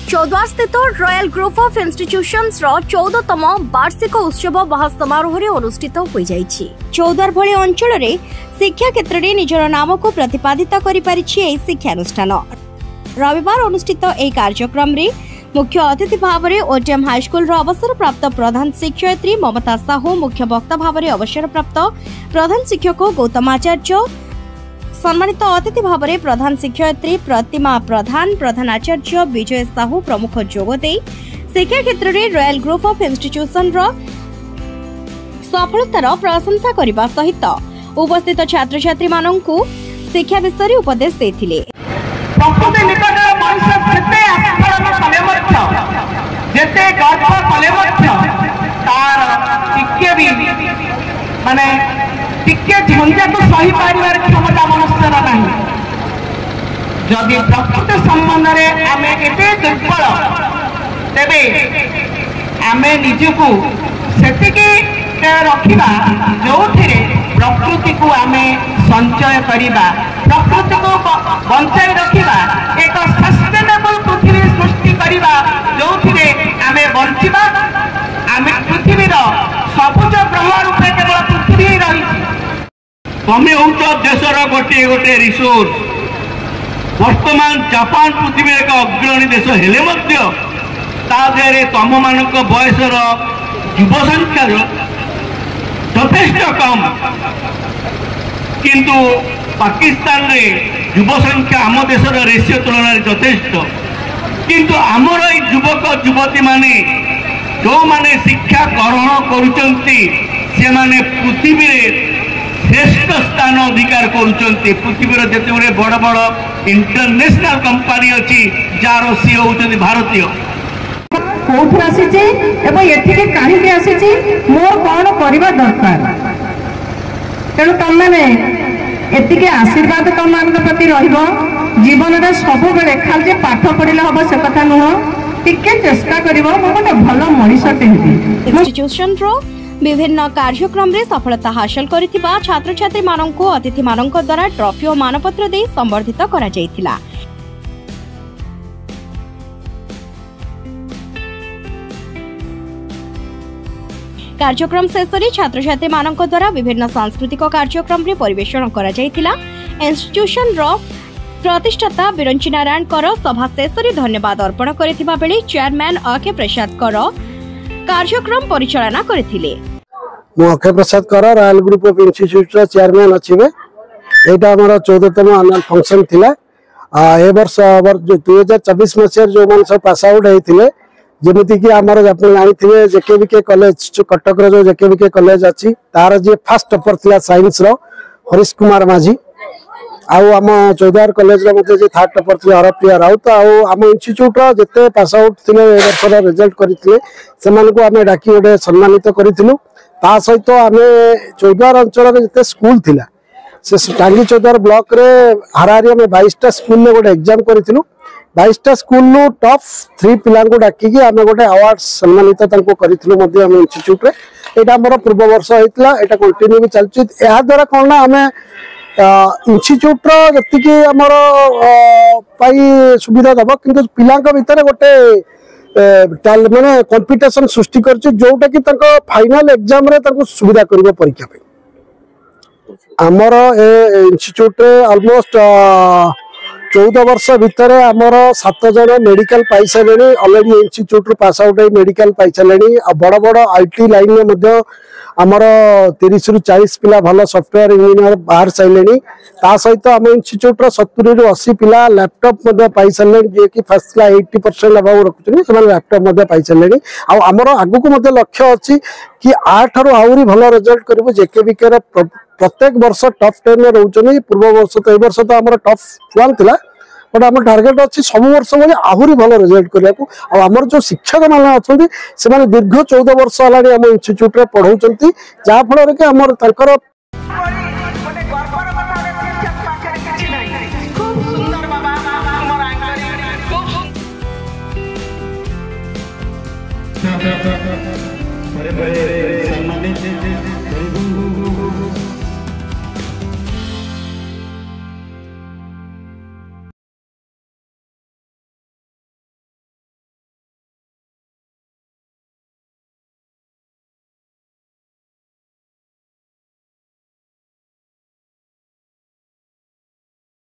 चौद्वार स्थित royal group of institutions 14तम वार्षिक उत्सव महा समारोह अनुष्ठित हो जाइछि। चौद्वार भली अंचल में शिक्षा क्षेत्र में निजर नाम को प्रतिपादित कर शिक्षानुष्ठान। रविवार अनुष्ठित एक कार्यक्रम में मुख्य अतिथि भाव में ओटीएम हाईस्कूल अवसर प्राप्त प्रधान शिक्षयित्री ममता साहू, मुख्य वक्ता भाव में अवसर प्राप्त प्रधान शिक्षक गौतम आचार्य, सम्मानित अतिथि भाव में प्रधान शिक्षयित्री प्रतिमा प्रधान, प्रधान आचार्य विजय साहू प्रमुख जोगदे शिक्षा क्षेत्र में रॉयल ग्रुप ऑफ इंस्टीट्यूशन सफलतार प्रशंसा करने सहित उपस्थित छात्र छात्री मानू शिक्षा विषय उपदेश देथिले। झंझा को सही पारिवार क्षमता मनुष्यर ना जदि प्रकृति संबंध में आम एते दुर्बल तेबे आम निजको सेतिकी रखिबा जो प्रकृति को आम संचय करवा, प्रकृति को बंचाई रखिबा, एक सस्टेनेबल पृथ्वी सृष्टि करवा जो आम बंचिबा। आम पृथ्वीर सबुज ग्रह रूपे केवल पृथ्वी रही। तमें हूँ देशर गोटे गोटे रिसोर्स। वर्तमान जापान पृथ्वी एक अग्रणी देश हेले तम मान बयसर युव संख्यार यथेष्ट कम, किंतु पाकिस्तान रे युव संख्या आम देशर रेशियो तुलन यथेष्ट। किंतु आमर युवक युवती माने जो माने शिक्षा ग्रहण करुचंती से माने पृथ्वी श्रेष्ठ स्थान अधिकार करुचंती। पृथ्वीर जिते बड़ बड़ इंटरनेशनल कंपनी अच्छी जार सी होती भारतीय कौन आसीचे एवं एठिके कहीं आसीचे मोर कौन करवा दरकार। तेणु तुम मैंने एतिके आशीर्वाद तुम मान प्रति रहिबो। जीवन में सब बेले खाली पाठ पढ़ले हम से कथा नुह, टिके चेष्टा करिवो मो गोटे भलो मनीषटे हेबी। इंस्टीट्यूशन रो विभिन्न कार्यक्रम रे सफलता हासिल करिथिबा छात्र छात्री माननकु अतिथि माननक द्वारा ट्रॉफी और मानपत्र दे संबर्धित करा जायथिला। कार्यक्रम शेष में छात्र छात्री माननक द्वारा विभिन्न सांस्कृतिक कार्यक्रम रे परिवेषण करा जायथिला। इंस्टीट्यूशन रो प्रतिष्ठाता बिरंची नारायण कर सभा शेष में धन्यवाद अर्पण करथिबा बेले चेयरमैन अक्षय प्रसाद कर कार्यक्रम परिचालना करथिले। मु अक्षय प्रसाद कर royal group of institute chairman अच्छे। एटा हमर 14तम एनुअल फंक्शन थिला। ए वर्ष 2024 मसीह जो मन सब पास आउट होइथिले, जेमिति कि हमर अपन जानिथिबे जेकेबीके कॉलेज कटक रो जो जेकेबीके कॉलेज अछि तार जे फर्स्ट टॉपर थिला साइंस रो हरीश कुमार माझी, आउ आम चौद्वार कॉलेज रो मते जे थर्ड टॉपर थिला हरप्रिया राउत, आउ आम इंस्टीट्यूट रो जते पास आउट थिले ए वर्ष रो रिजल्ट करिथिले सेमान को आमे डाकी ओडे सम्मानित करिथिलु। ता सहित आम चौद्वार अंचल में जिते स्कूल थिला से टांगी चौद्वार ब्लॉक रे हारारी में 22टा स्कूल में गोटे एग्जाम करिथिलु। 22टा स्कूल टॉप 3 पिला को डाकी आम गोटे अवार्ड सम्मानित करिथिलु मध्ये आम इंस्टीट्यूट रे। एटा हमर पूर्व वर्ष होइतला, एटा कंटिन्यू भी चलछि। एहा द्वारा कोन ना आम इंस्टीट्यूट रो जति हमर पाई सुविधा दबो, किंतु पिलांक भितर गोटे माने कंपटीशन सृष्टि करछि जोटा कि तंको फाइनल एग्जाम रे तंको सुविधा करिवो परीक्षा पे। हमर ए इंस्टीट्यूट रे ऑलमोस्ट 14 वर्ष भितर आमर 7 जन मेडिकल पाई सारे ऑलरेडी इंस्टीट्यूट पास आउट है मेडिकल पाई सारे। बड़ बड़ आईटी लाइन में मध्य आमर 30 रु 40 पिला भल सॉफ्टवेयर इंजीनियर बाहर सारे। ता सहित आम इंस्टीट्यूट 70 रु 80 पिला लैपटॉप पाई सारे, जे कि फर्स्ट 80% अभाव रखुछन से लैपटॉप पाई सारे। आमर आगु को लक्ष्य अच्छी कि 8 रु आहुरी भल रिजल्ट करिवो। जेकेबीके प्रत्येक वर्ष टॉप 10 में रोचनी। पूर्व वर्ष तो ए वर्ष तो आमर टॉप 1 थिला, बट आम टार्गेट अच्छी सब वर्ष भाई आहरी भल रिजल्ट करने। आमर जो शिक्षक मैंने अच्छा से दीर्घ 14 वर्ष है आम इंस्टीट्यूट पढ़ाऊँ, जहाँफल कि आमर तांकर बड़े बड़े